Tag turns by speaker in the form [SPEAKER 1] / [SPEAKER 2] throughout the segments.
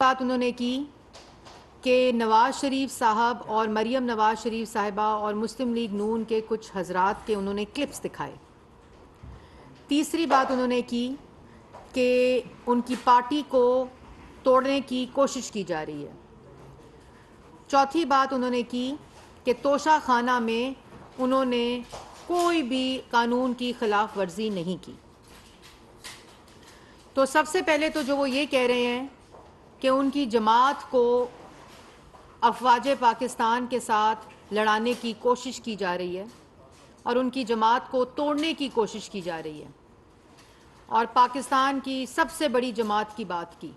[SPEAKER 1] بات انہوں نے کی کہ نواز شریف صاحب اور مریم نواز شریف صاحبہ اور مسلم لیگ نون کے کچھ حضرات کے انہوں نے کلپس دکھائے۔ تیسری بات انہوں نے کی کہ ان کی پارٹی کو توڑنے کی کوشش کی جا رہی ہے۔ چوتھی بات انہوں نے کی کہ توشہ خانہ میں انہوں نے کوئی بھی قانون کی خلاف ورزی نہیں کی۔ تو سب سے پہلے تو جو وہ یہ کہہ رہے ہیں کہ ان کی جماعت کو افواج پاکستان کے ساتھ لڑانے کی کوشش کی جا رہی ہے اور ان کی جماعت کو توڑنے کی کوشش کی جا رہی ہے، اور پاکستان کی سب سے بڑی جماعت کی بات کی۔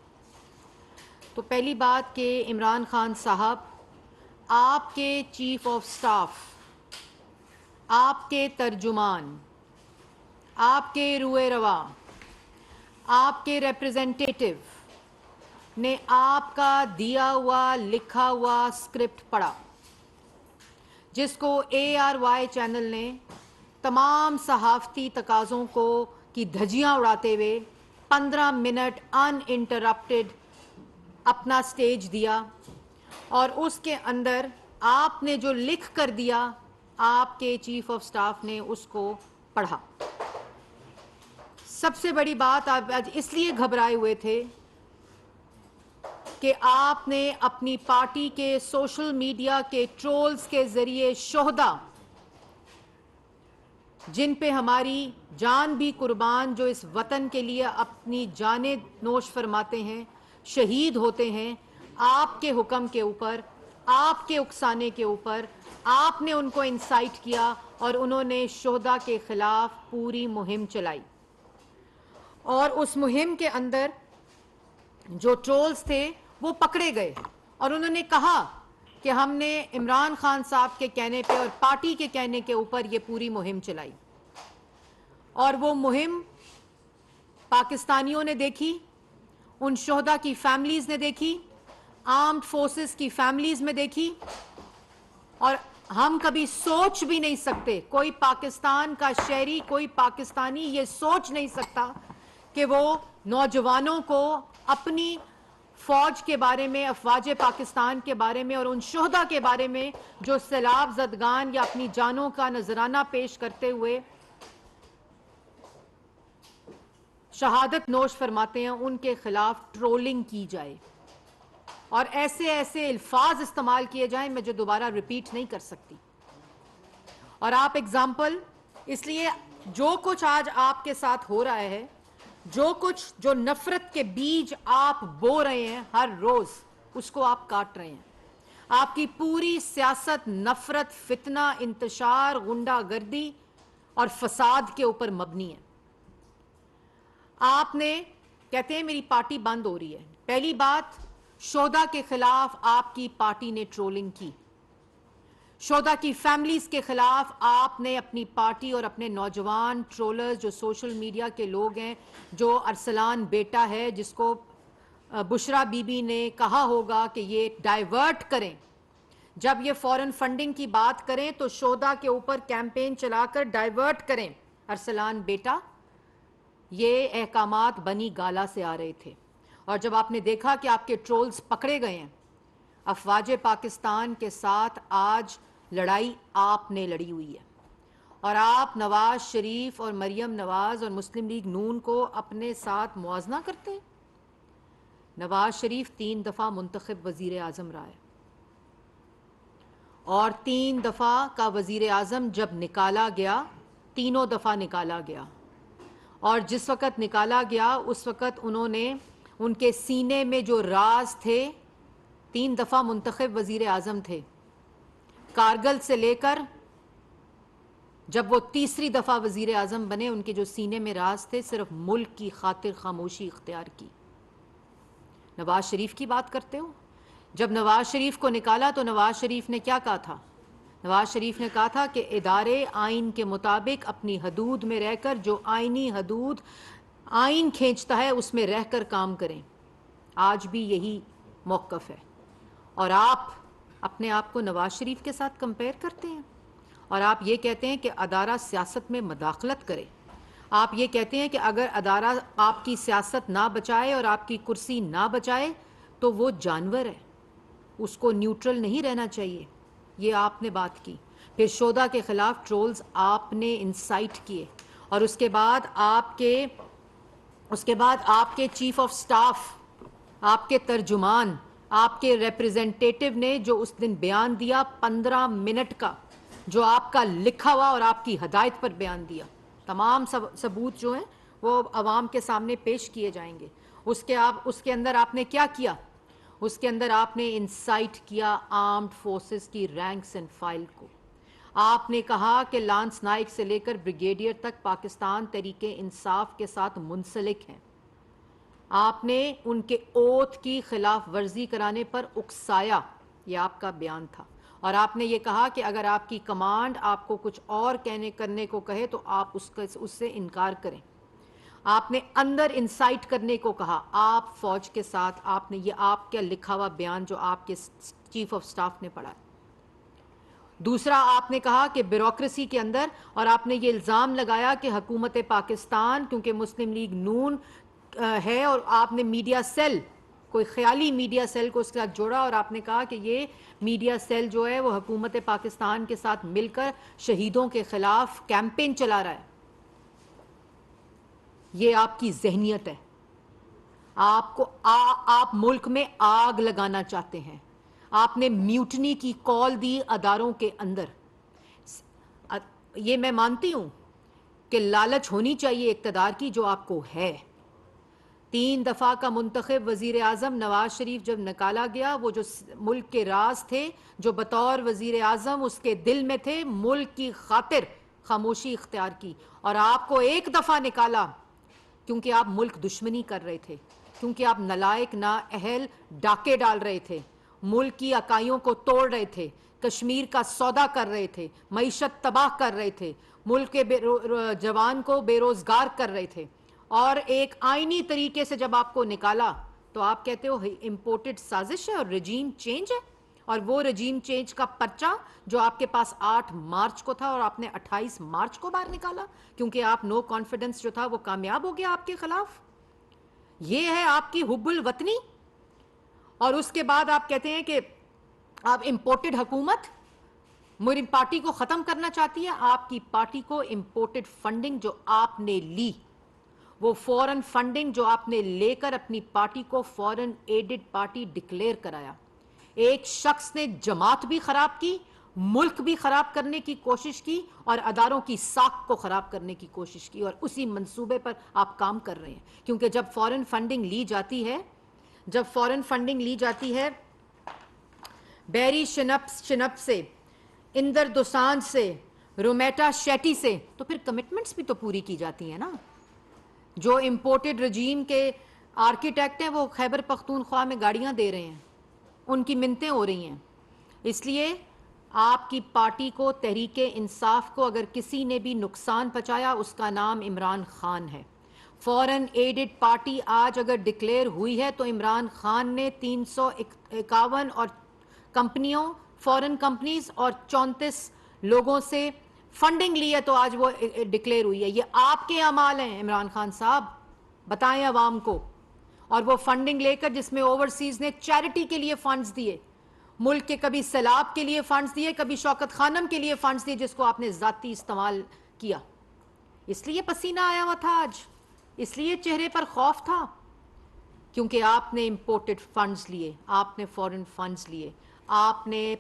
[SPEAKER 1] تو پہلی بات کہ عمران خان صاحب، آپ کے چیف آف سٹاف، آپ کے ترجمان، آپ کے روئے رواں، آپ کے ریپریزنٹیٹیو نے آپ کا دیا ہوا لکھا ہوا اسکرپٹ پڑھا، جس کو ARY چینل نے تمام صحافتی تقاضوں کی دھجیاں اڑاتے ہوئے 15 منٹ ان انٹرپٹڈ اپنا سٹیج دیا، اور اس کے اندر آپ نے جو لکھ کر دیا آپ کے چیف آف سٹاف نے اس کو پڑھا۔ سب سے بڑی بات، آپ آج اس لیے گھبرائے ہوئے تھے کہ آپ نے اپنی پارٹی کے سوشل میڈیا کے ٹرولز کے ذریعے شہداء، جن پہ ہماری جان بھی قربان، جو اس وطن کے لیے اپنی جانیں نوش فرماتے ہیں، شہید ہوتے ہیں، آپ کے حکم کے اوپر، آپ کے اکسانے کے اوپر آپ نے ان کو انسائٹ کیا اور انہوں نے شہداء کے خلاف پوری مہم چلائی۔ اور اس مہم کے اندر جو ٹرولز تھے وہ پکڑے گئے، اور انہوں نے کہا کہ ہم نے عمران خان صاحب کے کہنے پہ اور پارٹی کے کہنے کے اوپر یہ پوری مہم چلائی، اور وہ مہم پاکستانیوں نے دیکھی، ان شہداء کی فیملیز نے دیکھی، آرمڈ فورسز کی فیملیز میں دیکھی، اور ہم کبھی سوچ بھی نہیں سکتے، کوئی پاکستان کا شہری، کوئی پاکستانی یہ سوچ نہیں سکتا کہ وہ نوجوانوں کو اپنی فوج کے بارے میں، افواج پاکستان کے بارے میں اور ان شہداء کے بارے میں جو سیلاب زدگان یا اپنی جانوں کا نذرانہ پیش کرتے ہوئے شہادت نوش فرماتے ہیں، ان کے خلاف ٹرولنگ کی جائے اور ایسے ایسے الفاظ استعمال کیے جائیں میں جو دوبارہ ریپیٹ نہیں کر سکتی۔ اور آپ ایگزامپل، اس لیے جو کچھ آج آپ کے ساتھ ہو رہا ہے، جو کچھ جو نفرت کے بیج آپ بو رہے ہیں ہر روز، اس کو آپ کاٹ رہے ہیں۔ آپ کی پوری سیاست نفرت، فتنہ، انتشار، غنڈہ گردی اور فساد کے اوپر مبنی ہے۔ آپ نے کہتے ہیں میری پارٹی بند ہو رہی ہے۔ پہلی بات، شہداء کے خلاف آپ کی پارٹی نے ٹرولنگ کی، شہداء کی فیملیز کے خلاف آپ نے اپنی پارٹی اور اپنے نوجوان ٹرولرز جو سوشل میڈیا کے لوگ ہیں، جو ارسلان بیٹا ہے جس کو بشرا بی بی نے کہا ہوگا کہ یہ ڈائیورٹ کریں، جب یہ فورن فنڈنگ کی بات کریں تو شہداء کے اوپر کیمپین چلا کر ڈائیورٹ کریں ارسلان بیٹا، یہ احکامات بنی گالا سے آ رہے تھے۔ اور جب آپ نے دیکھا کہ آپ کے ٹرولز پکڑے گئے ہیں، افواج پاکستان کے ساتھ آج لڑائی آپ نے لڑی ہوئی ہے، اور آپ نواز شریف اور مریم نواز اور مسلم لیگ نون کو اپنے ساتھ موازنہ کرتے ہیں۔ نواز شریف 3 دفعہ منتخب وزیر اعظم رہا ہے، اور 3 دفعہ کا وزیر اعظم جب نکالا گیا، تینوں دفعہ نکالا گیا، اور جس وقت نکالا گیا اس وقت انہوں نے ان کے سینے میں جو راز تھے، 3 دفعہ منتخب وزیر اعظم تھے، کارگل سے لے کر جب وہ تیسری دفعہ وزیر اعظم بنے، ان کے جو سینے میں راز تھے صرف ملک کی خاطر خاموشی اختیار کی۔ نواز شریف کی بات کرتے ہو، جب نواز شریف کو نکالا تو نواز شریف نے کیا کہا تھا؟ نواز شریف نے کہا تھا کہ ادارے آئین کے مطابق اپنی حدود میں رہ کر، جو آئینی حدود آئین کھینچتا ہے اس میں رہ کر کام کریں۔ آج بھی یہی موقف ہے، اور آپ اپنے آپ کو نواز شریف کے ساتھ کمپیئر کرتے ہیں، اور آپ یہ کہتے ہیں کہ ادارہ سیاست میں مداخلت کرے۔ آپ یہ کہتے ہیں کہ اگر ادارہ آپ کی سیاست نہ بچائے اور آپ کی کرسی نہ بچائے تو وہ جانور ہے, اس کو نیوٹرل نہیں رہنا چاہیے. یہ آپ نے بات کی. پھر شہداء کے خلاف ٹرولز آپ نے انسائٹ کیے, اور اس کے بعد آپ کے چیف آف سٹاف, آپ کے ترجمان, آپ کے ریپریزنٹیٹیو نے جو اس دن بیان دیا 15 منٹ کا, جو آپ کا لکھا ہوا اور آپ کی ہدایت پر بیان دیا, تمام ثبوت جو ہیں وہ عوام کے سامنے پیش کیے جائیں گے. اس کے اندر آپ نے کیا کیا؟ اس کے اندر آپ نے انسائٹ کیا آرمڈ فورسز کی رینکس اینڈ فائل کو. آپ نے کہا کہ لانس نائک سے لے کر بریگیڈیئر تک پاکستان تحریک انصاف کے ساتھ منسلک ہیں. آپ نے ان کے اوتھ کی خلاف ورزی کرانے پر اکسایا, یہ آپ کا بیان تھا. اور آپ نے یہ کہا کہ اگر آپ کی کمانڈ آپ کو کچھ اور کرنے کو کہے تو آپ اس سے انکار کریں. آپ نے اندر انسائٹ کرنے کو کہا, آپ فوج کے ساتھ. آپ نے یہ آپ کا لکھا ہوا بیان جو آپ کے چیف آف سٹاف نے پڑھا. دوسرا آپ نے کہا کہ بیوروکریسی کے اندر, اور آپ نے یہ الزام لگایا کہ حکومت پاکستان کیونکہ مسلم لیگ نون ہے, اور آپ نے میڈیا سیل, کوئی خیالی میڈیا سیل کو اس کے ساتھ جوڑا, اور آپ نے کہا کہ یہ میڈیا سیل جو ہے وہ حکومت پاکستان کے ساتھ مل کر شہیدوں کے خلاف کیمپین چلا رہا ہے. یہ آپ کی ذہنیت ہے. آپ ملک میں آگ لگانا چاہتے ہیں. آپ نے میوٹنی کی کال دی اداروں کے اندر. یہ میں مانتی ہوں کہ لالچ ہونی چاہیے اقتدار کی, جو آپ کو ہے. 3 دفعہ کا منتخب وزیر اعظم نواز شریف جب نکالا گیا, وہ جو ملک کے راز تھے, جو بطور وزیر اعظم اس کے دل میں تھے, ملک کی خاطر خاموشی اختیار کی. اور آپ کو 1 دفعہ نکالا کیونکہ آپ ملک دشمنی کر رہے تھے, کیونکہ آپ نالائق نااہل ڈاکے ڈال رہے تھے, ملک کی اکائیوں کو توڑ رہے تھے, کشمیر کا سودا کر رہے تھے, معیشت تباہ کر رہے تھے, ملک کے جوان کو بے روزگار کر رہے تھے. اور ایک آئینی طریقے سے جب آپ کو نکالا تو آپ کہتے ہو امپورٹڈ سازش ہے اور رجیم چینج ہے. اور وہ رجیم چینج کا پرچہ جو آپ کے پاس 8 مارچ کو تھا, اور آپ نے 28 مارچ کو باہر نکالا کیونکہ آپ نو کانفیڈنس جو تھا وہ کامیاب ہو گیا آپ کے خلاف. یہ ہے آپ کی حب الوطنی. اور اس کے بعد آپ کہتے ہیں کہ آپ امپورٹڈ حکومت میری پارٹی کو ختم کرنا چاہتی ہے. آپ کی پارٹی کو امپورٹڈ فنڈنگ جو آپ نے لی, وہ فورن فنڈنگ جو آپ نے لے کر اپنی پارٹی کو فورن ایڈڈ پارٹی ڈکلیئر کرایا. ایک شخص نے جماعت بھی خراب کی, ملک بھی خراب کرنے کی کوشش کی, اور اداروں کی ساکھ کو خراب کرنے کی کوشش کی, اور اسی منصوبے پر آپ کام کر رہے ہیں. کیونکہ جب فورن فنڈنگ لی جاتی ہے بیری شنپ سے, اندر دوسانجھ سے, رومیٹا شیٹی سے, تو پھر کمٹمنٹس بھی تو پوری کی جاتی ہیں نا. جو امپورٹڈ رجیم کے آرکیٹیکٹ ہیں وہ خیبر پختونخوا میں گاڑیاں دے رہے ہیں, ان کی منتیں ہو رہی ہیں. اس لیے آپ کی پارٹی کو, تحریک انصاف کو, اگر کسی نے بھی نقصان پہنچایا اس کا نام عمران خان ہے. فورن ایڈڈ پارٹی آج اگر ڈکلیئر ہوئی ہے تو عمران خان نے 351 اور کمپنیوں, فورن کمپنیز اور 34 لوگوں سے فنڈنگ لی ہے, تو آج وہ ڈکلیئر ہوئی ہے. یہ آپ کے اعمال ہیں عمران خان صاحب, بتائیں عوام کو. اور وہ فنڈنگ لے کر جس میں اوورسیز نے چیریٹی کے لیے فنڈز دیے, ملک کے کبھی سیلاب کے لیے فنڈز دیے, کبھی شوکت خانم کے لیے فنڈز دیے, جس کو آپ نے ذاتی استعمال کیا. اس لیے پسینہ آیا ہوا تھا آج, اس لیے چہرے پر خوف تھا, کیونکہ آپ نے امپورٹڈ فنڈز لیے, آپ نے فورن فنڈز لیے, آپ نے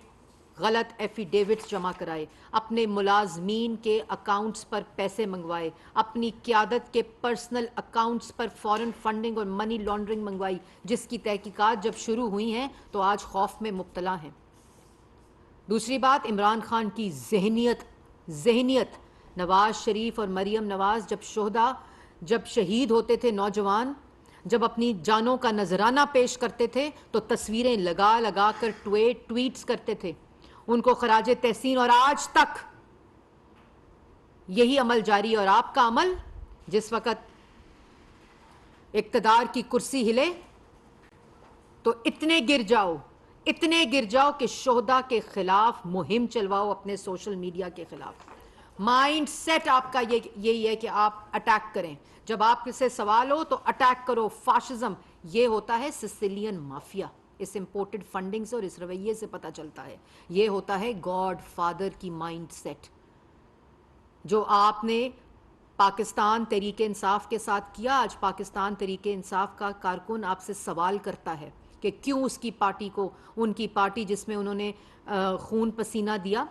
[SPEAKER 1] غلط ایفیڈیوٹس جمع کرائے, اپنے ملازمین کے اکاؤنٹس پر پیسے منگوائے, اپنی قیادت کے پرسنل اکاؤنٹس پر فورن فنڈنگ اور منی لانڈرنگ منگوائی, جس کی تحقیقات جب شروع ہوئی ہیں تو آج خوف میں مبتلا ہیں. دوسری بات, عمران خان کی ذہنیت. نواز شریف اور مریم نواز جب شہید ہوتے تھے نوجوان, جب اپنی جانوں کا نذرانہ پیش کرتے تھے تو تصویریں لگا لگا کر ٹویٹس کرتے تھے, ان کو خراج تحسین, اور آج تک یہی عمل جاری. اور آپ کا عمل, جس وقت اقتدار کی کرسی ہلے تو اتنے گر جاؤ کہ شہداء کے خلاف مہم چلواؤ, اپنے سوشل میڈیا کے خلاف. مائنڈ سیٹ آپ کا یہی ہے کہ آپ اٹیک کریں, جب آپ سے سوال ہو تو اٹیک کرو. فاشزم یہ ہوتا ہے سسیلین مافیا. اس امپورٹڈ فنڈنگ سے اور اس رویے سے پتہ چلتا ہے. یہ ہوتا ہے گاڈ فادر کی مائنڈ سیٹ جو آپ نے پاکستان تحریک انصاف کے ساتھ کیا. آج پاکستان تحریک انصاف کا کارکن آپ سے سوال کرتا ہے کہ کیوں اس کی پارٹی کو, ان کی پارٹی جس میں انہوں نے خون پسینہ دیا,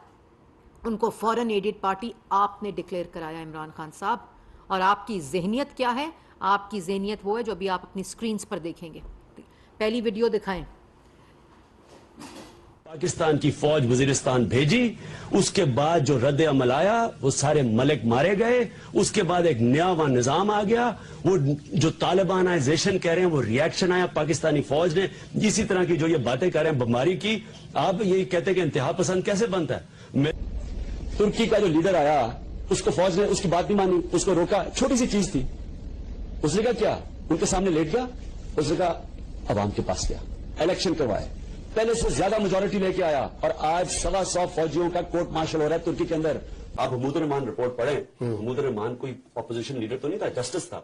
[SPEAKER 1] ان کو فورن ایڈڈ پارٹی آپ نے ڈکلیئر کرایا عمران خان صاحب. اور آپ کی ذہنیت کیا ہے؟ آپ کی ذہنیت وہ ہے جو ابھی آپ اپنی سکرینز پر دیکھیں گے. پہلی ویڈیو دکھائیں.
[SPEAKER 2] پاکستان کی فوج وزیرستان بھیجی, اس کے بعد جو رد عمل آیا وہ سارے ملک مارے گئے. اس کے بعد ایک نیا نظام آ گیا. وہ جو طالبانائزیشن کہہ رہے ہیں وہ ریاکشن آیا پاکستانی فوج نے. اسی طرح کی جو یہ باتیں کر رہے ہیں بمباری کی, آپ یہ کہتے ہیں کہ انتہا پسند کیسے بنتا ہے؟
[SPEAKER 3] ترکی کا جو لیڈر آیا اس کو فوج نے اس کی بات نہیں مانی, اس کو روکا. چھوٹی سی چیز تھی. اس نے کہا کیا, ان کے سامنے لیٹ گیا. اس نے کہا عوام کے پاس گیا, الیکشن کروائے, پہلے سے زیادہ میجورٹی لے کے آیا, اور آج 125 فوجیوں کا کورٹ مارشل ہو رہا ہے ترکی کے اندر.
[SPEAKER 2] آپ حمود الرحمان رپورٹ پڑھیں. حمود الرحمان کوئی اپوزیشن لیڈر تو نہیں تھا, جسٹس تھا.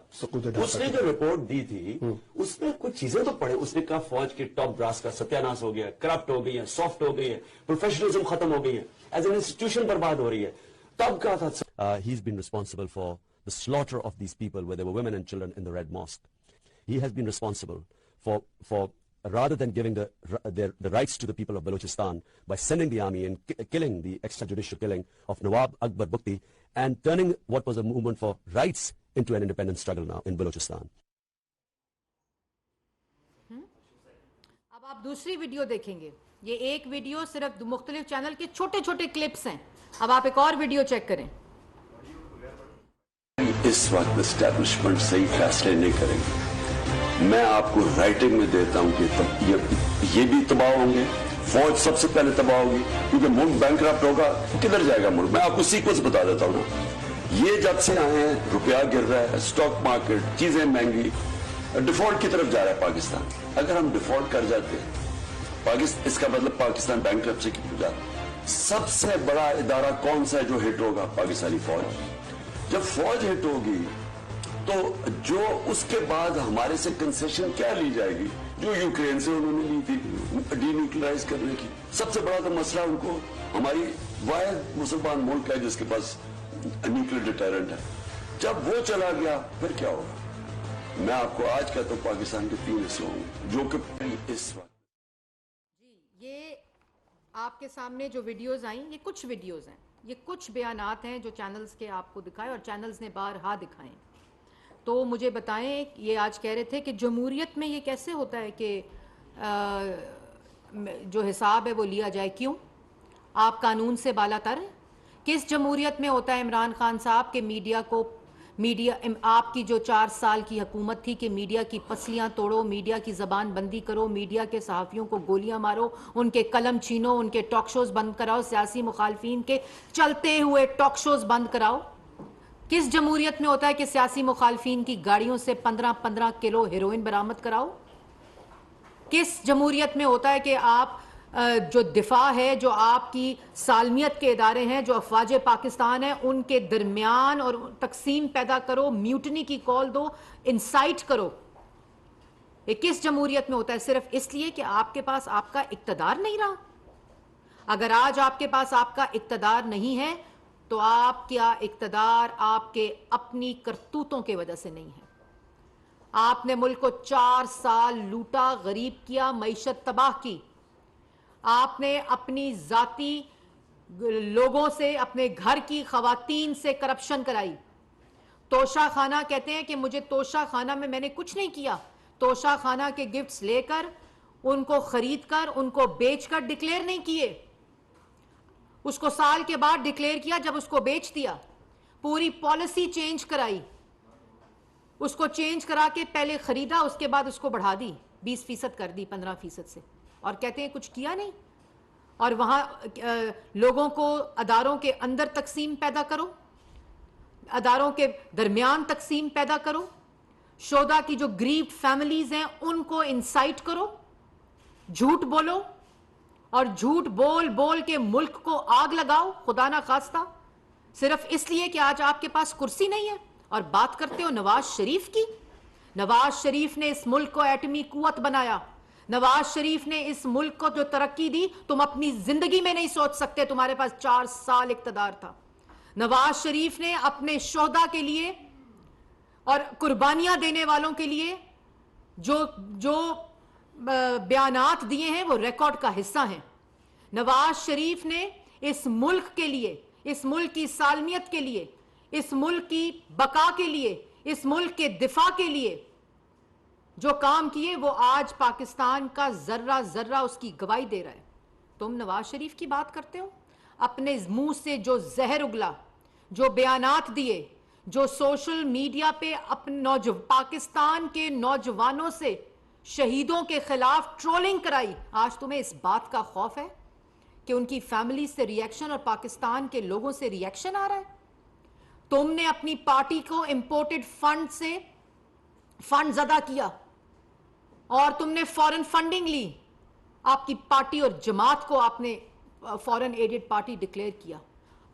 [SPEAKER 2] اس نے جو رپورٹ دی تھی اس میں کچھ چیزیں تو پڑھے. اس نے کہا فوج کے ٹاپ براس کا ستیاناش ہو گیا, کرپٹ ہو گئی ہے, سافٹ ہو گئی ہے, پروفیشنلزم ختم ہو گئی ہے, ایز این انسٹیٹیوشن برباد ہو رہی ہے. تب کہا تھا
[SPEAKER 4] he has been responsible for the slaughter of these people where there were women and children in the Red Mosque. He has been responsible for rather than giving the rights to the people of Balochistan by sending the army and killing the extrajudicial killing of Nawab Akbar Bukti and turning what was a movement for rights into an independent struggle now in Balochistan.
[SPEAKER 1] اب آپ دوسری video دیکھیں گے. یہ ایک video صرف مختلف channel کے چھوٹے چھوٹے کلپس ہیں. اب آپ ایک اور ویڈیو چیک کریں.
[SPEAKER 5] اس وقت اسٹیبلشمنٹ صحیح فیصلے نہیں کریں گے. میں آپ کو رائٹنگ میں دیتا ہوں کہ یہ بھی تباہ ہوں گے, فوج سب سے پہلے تباہ ہوگی, کیونکہ ملک بینکرپٹ ہوگا. کدھر جائے گا ملک؟ میں آپ کو سیکوینس بتا دیتا ہوں. یہ جب سے آئے ہیں روپیہ گر رہا ہے, اسٹاک مارکیٹ, چیزیں مہنگی, ڈیفالٹ کی طرف جا رہا ہے پاکستان. اگر ہم ڈیفالٹ کر جاتے ہیں اس کا مطلب پاکستان بینکرپسی کی طرف جاتا ہے. سب سے بڑا ادارہ کون سا ہے جو ہٹ ہوگا؟ پاکستانی فوج. جب فوج ہٹ ہوگی تو جو اس کے بعد ہمارے سے کنسیشن کیا لی جائے گی جو یوکرین سے انہوں نے لی تھی ڈی نیوکلرائز کرنے کی. سب سے بڑا تو مسئلہ ان کو, ہماری واحد مسلمان ملک ہے جس کے پاس نیوکلیر ڈیٹرنٹ ہے. جب وہ چلا گیا پھر کیا ہوگا؟ میں آپ کو آج کہتا ہوں پاکستان کے 3 حصے ہوں گے جو کہ اس وقت.
[SPEAKER 1] جی, یہ آپ کے سامنے جو ویڈیوز آئیں یہ کچھ ویڈیوز ہیں, یہ کچھ بیانات ہیں جو چینلز کے آپ کو دکھائے اور چینلز نے بارہا دکھائیں. تو مجھے بتائیں, یہ آج کہہ رہے تھے کہ جمہوریت میں یہ کیسے ہوتا ہے کہ جو حساب ہے وہ لیا جائے. کیوں آپ قانون سے بالا تر ہیں؟ کس جمہوریت میں ہوتا ہے عمران خان صاحب کہ میڈیا آپ کی جو 4 سال کی حکومت تھی کہ میڈیا کی پسلیاں توڑو, میڈیا کی زبان بندی کرو, میڈیا کے صحافیوں کو گولیاں مارو, ان کے قلم چھینو, ان کے ٹاک شوز بند کراؤ, سیاسی مخالفین کے چلتے ہوئے ٹاک شوز بند کراؤ. کس جمہوریت میں ہوتا ہے کہ سیاسی مخالفین کی گاڑیوں سے 15 کلو ہیروئن برآمد کراؤ؟ کس جمہوریت میں ہوتا ہے کہ آپ جو دفاع ہے, جو آپ کی سالمیت کے ادارے ہیں, جو افواج پاکستان ہیں, ان کے درمیان اور تقسیم پیدا کرو, میوٹنی کی کال دو, انسائٹ کرو؟ یہ کس جمہوریت میں ہوتا ہے؟ صرف اس لیے کہ آپ کے پاس آپ کا اقتدار نہیں رہا. اگر آج آپ کے پاس آپ کا اقتدار نہیں ہے تو آپ کا اقتدار آپ کے اپنی کرتوتوں کی وجہ سے نہیں ہے. آپ نے ملک کو 4 سال لوٹا, غریب کیا, معیشت تباہ کی. آپ نے اپنی ذاتی لوگوں سے, اپنے گھر کی خواتین سے کرپشن کرائی. توشہ خانہ کہتے ہیں کہ مجھے توشہ خانہ میں نے کچھ نہیں کیا. توشہ خانہ کے گفٹس لے کر, ان کو خرید کر, ان کو بیچ کر ڈکلیئر نہیں کیے. اس کو سال کے بعد ڈکلیئر کیا جب اس کو بیچ دیا. پوری پالیسی چینج کرائی, اس کو چینج کرا کے پہلے خریدا, اس کے بعد اس کو بڑھا دی, 20% کر دی 15% سے, اور کہتے ہیں کچھ کیا نہیں. اور وہاں لوگوں کو اداروں کے اندر تقسیم پیدا کرو, اداروں کے درمیان تقسیم پیدا کرو, شہداء کی جو گریوڈ فیملیز ہیں ان کو انسائٹ کرو, جھوٹ بولو, اور جھوٹ بول بول کے ملک کو آگ لگاؤ خدا نہ خواستہ, صرف اس لیے کہ آج آپ کے پاس کرسی نہیں ہے. اور بات کرتے ہو نواز شریف کی. نواز شریف نے اس ملک کو ایٹمی قوت بنایا. نواز شریف نے اس ملک کو جو ترقی دی تم اپنی زندگی میں نہیں سوچ سکتے. تمہارے پاس 4 سال اقتدار تھا. نواز شریف نے اپنے شہداء کے لیے اور قربانیاں دینے والوں کے لیے جو بیانات دیے ہیں وہ ریکارڈ کا حصہ ہیں. نواز شریف نے اس ملک کے لیے, اس ملک کی سالمیت کے لیے, اس ملک کی بقا کے لیے, اس ملک کے دفاع کے لیے جو کام کیے وہ آج پاکستان کا ذرہ ذرہ اس کی گواہی دے رہا ہے. تم نواز شریف کی بات کرتے ہو؟ اپنے منہ سے جو زہر اگلا, جو بیانات دیے, جو سوشل میڈیا پہ پاکستان کے نوجوانوں سے شہیدوں کے خلاف ٹرولنگ کرائی, آج تمہیں اس بات کا خوف ہے کہ ان کی فیملی سے ریئیکشن اور پاکستان کے لوگوں سے ریئیکشن آ رہا ہے. تم نے اپنی پارٹی کو امپورٹڈ فنڈ سے فنڈ ادا کیا اور تم نے فورن فنڈنگ لی. آپ کی پارٹی اور جماعت کو آپ نے فورن ایڈڈ پارٹی ڈکلیئر کیا.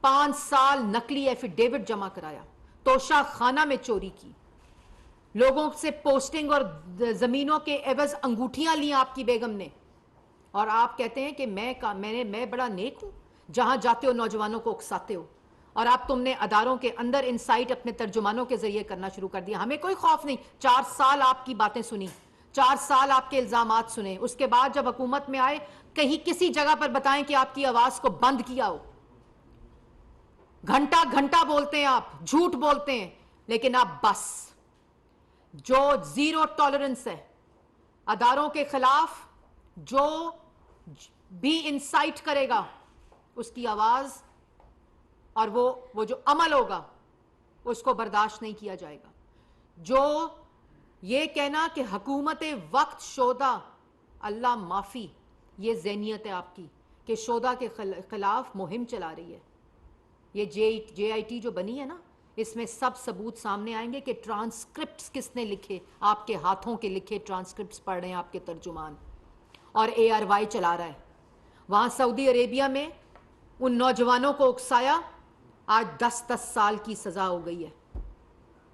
[SPEAKER 1] 5 سال نقلی ایفیڈیوٹ جمع کرایا, توشہ خانہ میں چوری کی, لوگوں سے پوسٹنگ اور زمینوں کے عوض انگوٹھیاں لی آپ کی بیگم نے, اور آپ کہتے ہیں کہ میں بڑا نیک ہوں. جہاں جاتے ہو نوجوانوں کو اکساتے ہو, اور آپ تم نے اداروں کے اندر انسائٹ اپنے ترجمانوں کے ذریعے کرنا شروع کر دیا. ہمیں کوئی خوف نہیں. 4 سال آپ کی باتیں سنی, 4 سال آپ کے الزامات سنے, اس کے بعد جب حکومت میں آئے کہیں کسی جگہ پر بتائیں کہ آپ کی آواز کو بند کیا ہو. گھنٹہ گھنٹہ بولتے ہیں آپ, جھوٹ بولتے ہیں, لیکن آپ بس جو زیرو ٹالرنس ہے اداروں کے خلاف, جو بھی انسائٹ کرے گا اس کی آواز اور وہ جو عمل ہوگا اس کو برداشت نہیں کیا جائے گا. جو یہ کہنا کہ حکومت وقت شودا اللہ معافی, یہ ذہنیت ہے آپ کی کہ شودا کے خلاف مہم چلا رہی ہے. یہ جے آئی ٹی جو بنی ہے نا, اس میں سب ثبوت سامنے آئیں گے کہ ٹرانسکرپٹس کس نے لکھے, آپ کے ہاتھوں کے لکھے ٹرانسکرپٹس پڑھ رہے ہیں آپ کے ترجمان, اور ARY چلا رہا ہے. وہاں سعودی عربیہ میں ان نوجوانوں کو اکسایا, آج 10 سال کی سزا ہو گئی ہے.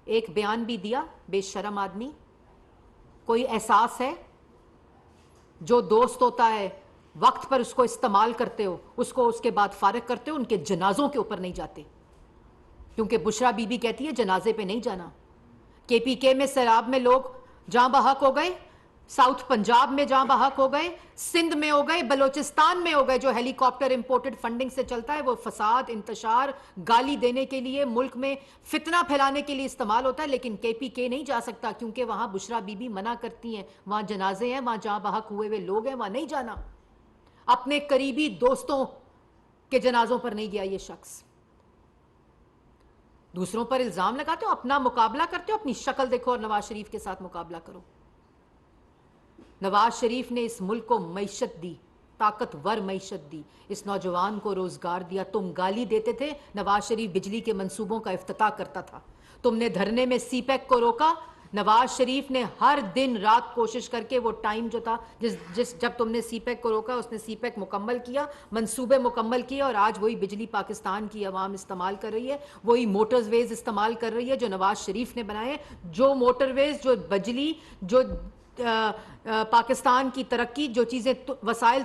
[SPEAKER 1] ایک بیان بھی دیا, بے شرم آدمی. کوئی احساس ہے؟ جو دوست ہوتا ہے وقت پر اس کو استعمال کرتے ہو, اس کو اس کے بعد فارغ کرتے ہو, ان کے جنازوں کے اوپر نہیں جاتے, کیونکہ بشرا بی بی کہتی ہے جنازے پہ نہیں جانا. KPK میں سیلاب میں لوگ جاں بحق ہو گئے, ساؤتھ پنجاب میں جاں بحق ہو گئے, سندھ میں ہو گئے, بلوچستان میں ہو گئے. جو ہیلی کاپٹر امپورٹڈ فنڈنگ سے چلتا ہے وہ فساد, انتشار, گالی دینے کے لیے, ملک میں فتنہ پھیلانے کے لیے استعمال ہوتا ہے. لیکن KPK نہیں جا سکتا کیونکہ وہاں بشرا بی بی منع کرتی ہیں, وہاں جنازے ہیں, وہاں جاں بحق ہوئے ہوئے لوگ ہیں, وہاں نہیں جانا. اپنے قریبی دوستوں کے جنازوں پر نہیں گیا یہ شخص. دوسروں پر الزام لگاتے ہو, اپنا مقابلہ کرتے ہو, اپنی شکل دیکھو اور نواز شریف کے ساتھ مقابلہ کرو. نواز شریف نے اس ملک کو معیشت دی, طاقتور معیشت دی, اس نوجوان کو روزگار دیا. تم گالی دیتے تھے, نواز شریف بجلی کے منصوبوں کا افتتاح کرتا تھا. تم نے دھرنے میں سی پیک کو روکا, نواز شریف نے ہر دن رات کوشش کر کے وہ ٹائم جو تھا جب تم نے سی پیک کو روکا, اس نے سی پیک مکمل کیا, منصوبے مکمل کیے, اور آج وہی بجلی پاکستان کی عوام استعمال کر رہی ہے, وہی موٹرز ویز استعمال کر رہی ہے جو نواز شریف نے بنائے. جو موٹر ویز, جو بجلی, جو پاکستان کی ترقی, جو چیزیں وسائل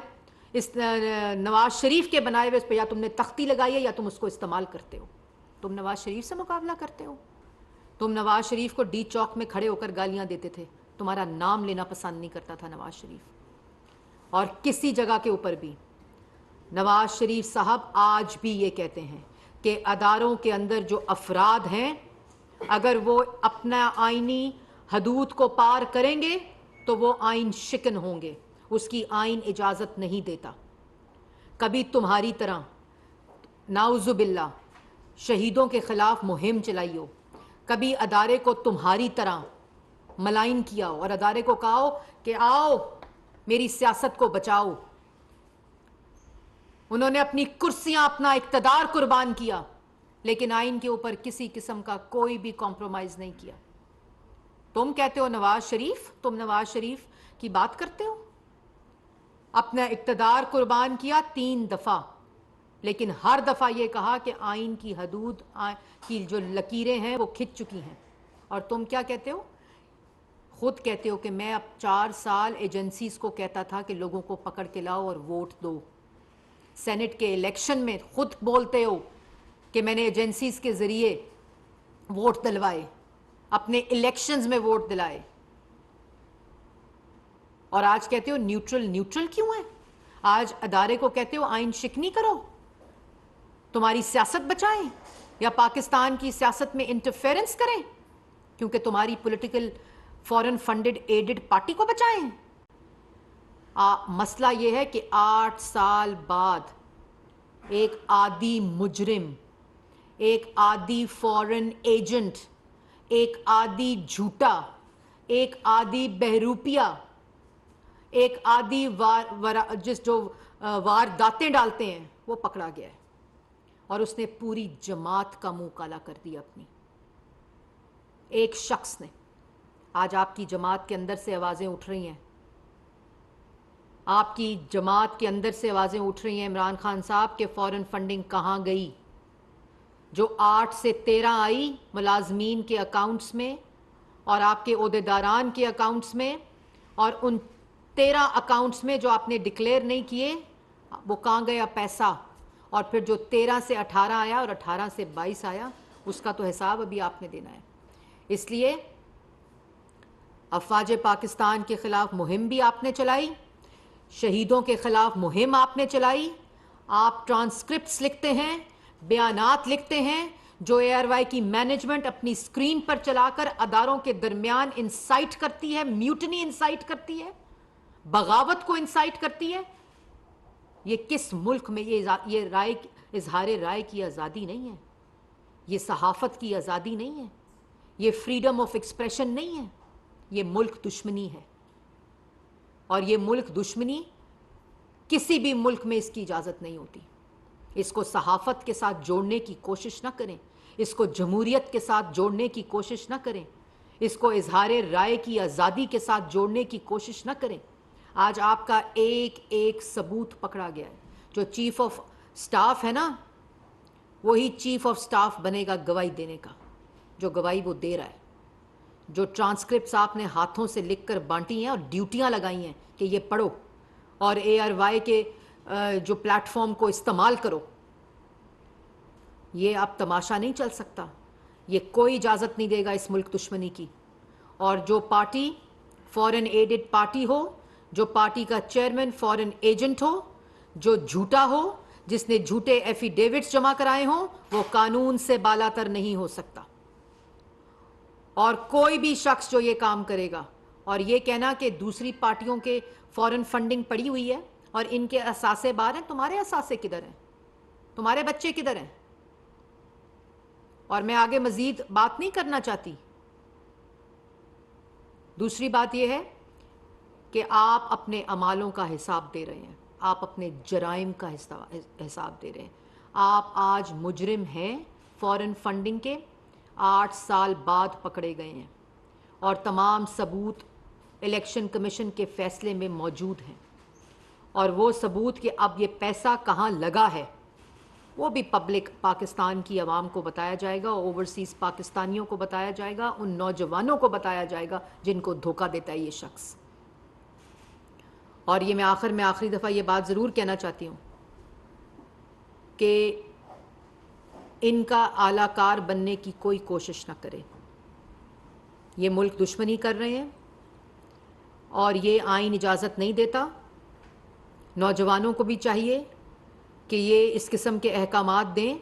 [SPEAKER 1] اس نواز شریف کے بنائے ہوئے, اس پہ یا تم نے تختی لگائی ہے یا تم اس کو استعمال کرتے ہو. تم نواز شریف سے مقابلہ کرتے ہو. تم نواز شریف کو ڈی چوک میں کھڑے ہو کر گالیاں دیتے تھے, تمہارا نام لینا پسند نہیں کرتا تھا نواز شریف. اور کسی جگہ کے اوپر بھی نواز شریف صاحب آج بھی یہ کہتے ہیں کہ اداروں کے اندر جو افراد ہیں اگر وہ اپنا آئینی حدود کو پار کریں گے تو وہ آئین شکن ہوں گے. اس کی آئین اجازت نہیں دیتا. کبھی تمہاری طرح نعوذ باللہ شہیدوں کے خلاف مہم چلائی ہو, کبھی ادارے کو تمہاری طرح ملائن کیا ہو اور ادارے کو کہا ہو کہ آؤ میری سیاست کو بچاؤ. انہوں نے اپنی کرسیاں, اپنا اقتدار قربان کیا, لیکن آئین کے اوپر کسی قسم کا کوئی بھی کمپرومائز نہیں کیا. تم کہتے ہو نواز شریف, تم نواز شریف کی بات کرتے ہو, اپنا اقتدار قربان کیا 3 دفعہ, لیکن ہر دفعہ یہ کہا کہ آئین کی حدود کی جو لکیریں ہیں وہ کھنچ چکی ہیں. اور تم کیا کہتے ہو؟ خود کہتے ہو کہ میں اب 4 سال ایجنسیز کو کہتا تھا کہ لوگوں کو پکڑ کے لاؤ اور ووٹ دو. سینٹ کے الیکشن میں خود بولتے ہو کہ میں نے ایجنسیز کے ذریعے ووٹ دلوائے, اپنے الیکشنز میں ووٹ دلائے, اور آج کہتے ہو نیوٹرل کیوں ہے؟ آج ادارے کو کہتے ہو آئین شکنی کرو, تمہاری سیاست بچائیں یا پاکستان کی سیاست میں انٹرفیرنس کریں کیونکہ تمہاری پولیٹیکل فورن فنڈڈ ایڈڈ پارٹی کو بچائیں. مسئلہ یہ ہے کہ 8 سال بعد ایک عادی مجرم, ایک عادی فورن ایجنٹ, ایک عادی جھوٹا, ایک عادی بہروپیہ, ایک عادی جو وارداتیں ڈالتے ہیں وہ پکڑا گیا ہے, اور اس نے پوری جماعت کا منہ کالا کر دیا اپنی. ایک شخص نے. آج آپ کی جماعت کے اندر سے آوازیں اٹھ رہی ہیں, آپ کی جماعت کے اندر سے آوازیں اٹھ رہی ہیں عمران خان صاحب کہ فورن فنڈنگ کہاں گئی, جو 8 سے 13 آئی ملازمین کے اکاؤنٹس میں اور آپ کے عہدیداران کے اکاؤنٹس میں, اور ان 13 اکاؤنٹس میں جو آپ نے ڈکلیئر نہیں کیے وہ کہاں گیا پیسہ, اور پھر جو 13 سے 18 آیا اور 18 سے 22 آیا اس کا تو حساب ابھی آپ نے دینا ہے. اس لیے افواج پاکستان کے خلاف مہم بھی آپ نے چلائی, شہیدوں کے خلاف مہم آپ نے چلائی, آپ ٹرانسکرپٹس لکھتے ہیں, بیانات لکھتے ہیں جو ARY کی مینجمنٹ اپنی سکرین پر چلا کر اداروں کے درمیان انسائٹ کرتی ہے, میوٹنی انسائٹ کرتی ہے, بغاوت کو انسائٹ کرتی ہے. یہ کس ملک میں یہ رائے, اظہار رائے کی آزادی نہیں ہے, یہ صحافت کی آزادی نہیں ہے, یہ فریڈم آف ایکسپریشن نہیں ہے, یہ ملک دشمنی ہے. اور یہ ملک دشمنی کسی بھی ملک میں اس کی اجازت نہیں ہوتی. اس کو صحافت کے ساتھ جوڑنے کی کوشش نہ کریں, اس کو جمہوریت کے ساتھ جوڑنے کی کوشش نہ کریں, اس کو اظہار رائے کی آزادی کے ساتھ جوڑنے کی کوشش نہ کریں. آج آپ کا ایک ایک ثبوت پکڑا گیا ہے. جو چیف آف سٹاف ہے نا, وہی چیف آف سٹاف بنے گا گواہی دینے کا, جو گواہی وہ دے رہا ہے. جو ٹرانسکرپٹس آپ نے ہاتھوں سے لکھ کر بانٹی ہیں اور ڈیوٹیاں لگائی ہیں کہ یہ پڑھو اور ARY کے جو پلیٹ فارم کو استعمال کرو, یہ اب تماشا نہیں چل سکتا. یہ کوئی اجازت نہیں دے گا اس ملک دشمنی کی. اور جو پارٹی فورن ایڈڈ پارٹی ہو, جو پارٹی کا چیئرمین فورن ایجنٹ ہو, جو جھوٹا ہو, جس نے جھوٹے ایفیڈیوٹس جمع کرائے ہوں, وہ قانون سے بالاتر نہیں ہو سکتا. اور کوئی بھی شخص جو یہ کام کرے گا اور یہ کہنا کہ دوسری پارٹیوں کے فورن فنڈنگ پڑی ہوئی ہے اور ان کے اثاثے باہر ہیں, تمہارے اثاثے کدھر ہیں, تمہارے بچے کدھر ہیں؟ اور میں آگے مزید بات نہیں کرنا چاہتی. دوسری بات یہ ہے کہ آپ اپنے اعمالوں کا حساب دے رہے ہیں, آپ اپنے جرائم کا حساب دے رہے ہیں. آپ آج مجرم ہیں فورن فنڈنگ کے, 8 سال بعد پکڑے گئے ہیں, اور تمام ثبوت الیکشن کمیشن کے فیصلے میں موجود ہیں. اور وہ ثبوت کہ اب یہ پیسہ کہاں لگا ہے وہ بھی پبلک پاکستان کی عوام کو بتایا جائے گا, اوورسیز پاکستانیوں کو بتایا جائے گا, ان نوجوانوں کو بتایا جائے گا جن کو دھوکہ دیتا ہے یہ شخص. اور یہ میں آخری دفعہ یہ بات ضرور کہنا چاہتی ہوں کہ ان کا اعلی کار بننے کی کوئی کوشش نہ کرے. یہ ملک دشمنی کر رہے ہیں اور یہ آئین اجازت نہیں دیتا. نوجوانوں کو بھی چاہیے کہ یہ اس قسم کے احکامات دیں.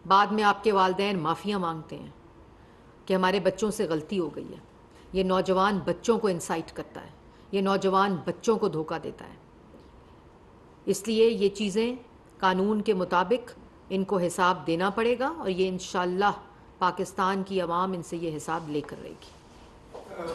[SPEAKER 1] بعد میں آپ کے والدین معافیاں مانگتے ہیں کہ ہمارے بچوں سے غلطی ہو گئی ہے. یہ نوجوان بچوں کو انسائٹ کرتا ہے, یہ نوجوان بچوں کو دھوکہ دیتا ہے. اس لیے یہ چیزیں قانون کے مطابق ان کو حساب دینا پڑے گا, اور یہ انشاءاللہ پاکستان کی عوام ان سے یہ حساب لے کر رہے گی.